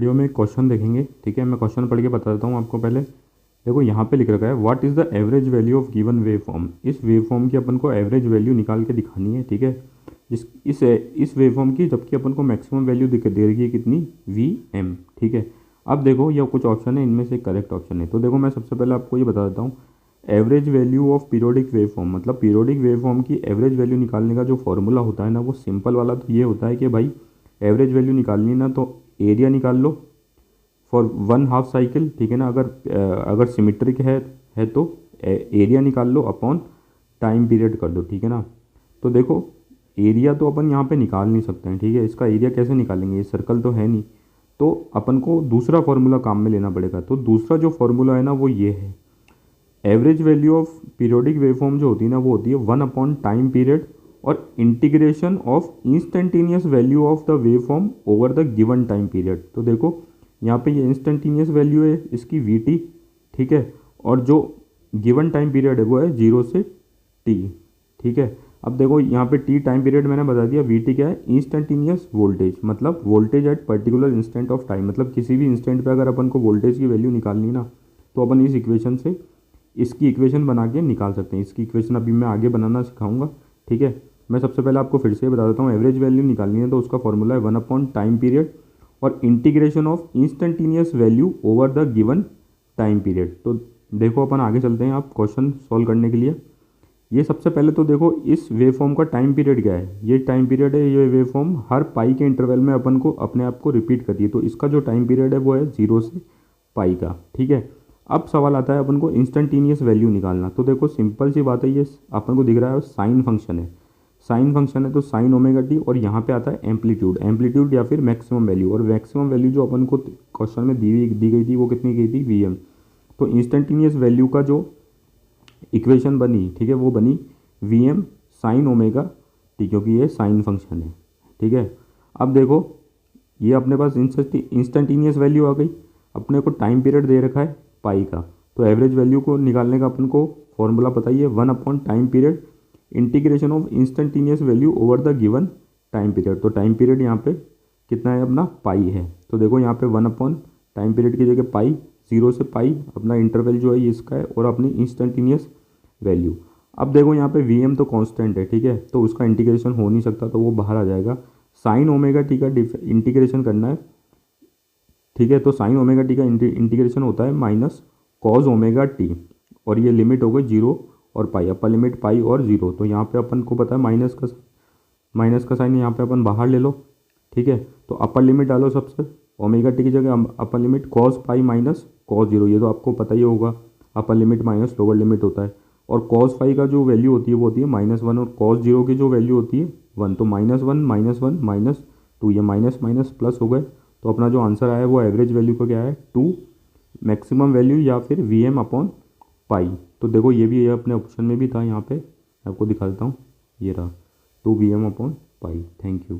Video में एक question देखेंगे, ठीक है। मैं क्वेश्चन पढ़ के बता देता हूँ आपको। पहले देखो यहाँ पे लिख रखा है what is the average value of given wave form. इस वेव फॉर्म की अपन को एवरेज वैल्यू निकाल के दिखानी है, ठीक है। इस वेव फॉर्म की, जबकि अपन को मैक्सिमम वैल्यू दे रही है कितनी, वी एम, ठीक है। अब देखो ये कुछ ऑप्शन है, इनमें से करेक्ट ऑप्शन है। तो देखो मैं सबसे पहले आपको ये बता देता हूँ, average value of periodic wave form, मतलब पीरियोडिक वेव फॉर्म की एवरेज वैल्यू निकालने का जो फॉर्मूला होता है ना, वो सिंपल वाला तो ये होता है कि भाई एवरेज वैल्यू निकालनी ना तो एरिया निकाल लो फॉर 1/2 साइकिल, ठीक है ना। अगर सिमेट्रिक है तो एरिया निकाल लो अपॉन टाइम पीरियड कर दो, ठीक है ना। तो देखो एरिया तो अपन यहाँ पे निकाल नहीं सकते हैं, ठीक है। इसका एरिया कैसे निकालेंगे, ये सर्कल तो है नहीं, तो अपन को दूसरा फॉर्मूला काम में लेना पड़ेगा। तो दूसरा जो फॉर्मूला है ना वो ये है, average value of periodic waveform जो होती है ना वो होती है 1 टाइम पीरियड और integration of instantaneous value of the waveform over the given time period. तो देखो यहाँ पे ये इंस्टेंटेनियस वैल्यू है इसकी वी टी, ठीक है, और जो गिवन टाइम पीरियड है वो है 0 से टी, ठीक है। अब देखो यहाँ पे टी टाइम पीरियड मैंने बता दिया, वी टी क्या है, इंस्टेंटेनियस वोल्टेज, मतलब voltage at particular instant of time, मतलब किसी भी इंस्टेंट पे अगर अपन को वोल्टेज की वैल्यू निकालनी ना तो अपन इस इक्वेशन से इसकी इक्वेशन बना के निकाल सकते हैं। इसकी इक्वेशन अभी मैं आगे बनाना सिखाऊंगा, ठीक है। मैं सबसे पहले आपको फिर से बता देता हूँ, एवरेज वैल्यू निकालनी है तो उसका फॉर्मूला है 1 टाइम पीरियड और integration of instantaneous value over the given time period. तो देखो अपन आगे चलते हैं आप क्वेश्चन सॉल्व करने के लिए। ये सबसे पहले तो देखो इस वेव फॉर्म का टाइम पीरियड क्या है, ये टाइम पीरियड है, ये वेव फॉर्म हर पाई के इंटरवल में अपन को अपने आप को रिपीट करती है। तो इसका जो टाइम पीरियड है वो है 0 से पाई का, ठीक है। अब सवाल आता है अपन को इंस्टेंटेनियस वैल्यू निकालना। तो देखो सिंपल सी बात है, ये अपन को दिख रहा है साइन फंक्शन है, साइन फंक्शन है तो साइन ओमेगा टी, और यहाँ पे आता है एम्पलीट्यूड या फिर मैक्सिमम वैल्यू, और मैक्सिमम वैल्यू जो अपन को क्वेश्चन में दी गई थी वो कितनी गई थी, वी एम। तो इंस्टेंटेनियस वैल्यू का जो इक्वेशन बनी, ठीक है, वो बनी V M sine omega T, क्योंकि ये साइन फंक्शन है, ठीक है। अब देखो ये अपने पास इंस्टेंटेनियस वैल्यू आ गई, अपने को टाइम पीरियड दे रखा है पाई का। तो एवरेज वैल्यू को निकालने का अपन को फॉर्मूला पता ही है, 1 time period integration of instantaneous value over the given time period. तो टाइम पीरियड यहाँ पे कितना है अपना, पाई है। तो देखो यहाँ पे 1 टाइम पीरियड की जगह पाई, 0 से पाई अपना इंटरवल जो है ये इसका है, और अपनी इंस्टेंटेनियस वैल्यू। अब देखो यहाँ पे वी एम तो कांस्टेंट है, ठीक है, तो उसका इंटीग्रेशन हो नहीं सकता, तो वो बाहर आ जाएगा। साइन ओमेगा टी का इंटीग्रेशन करना है, ठीक है। तो साइन ओमेगा टी का इंटीग्रेशन होता है माइनस कॉज ओमेगा टी, और ये लिमिट हो गई 0 और पाई, अपर लिमिट पाई और 0। तो यहाँ पे अपन को पता है माइनस का साइन यहाँ पे अपन बाहर ले लो, ठीक है। तो अपर लिमिट डालो सबसे, ओमेगा टी की जगह upper limit cos pi minus cos 0, ये तो आपको पता ही होगा, upper limit minus lower limit होता है। और कॉस फाई का जो वैल्यू होती है वो होती है -1, और कॉस 0 की जो वैल्यू होती है 1। तो -1 -2, ये माइनस माइनस प्लस हो गए। तो अपना जो आंसर आया है वो एवरेज वैल्यू का क्या है, 2 मैक्सिमम वैल्यू या फिर वी एम अपॉन पाई। तो देखो ये भी अपने ऑप्शन में भी था, यहाँ पे आपको दिखा देता हूँ, ये रहा 2 V M upon pi. Thank you.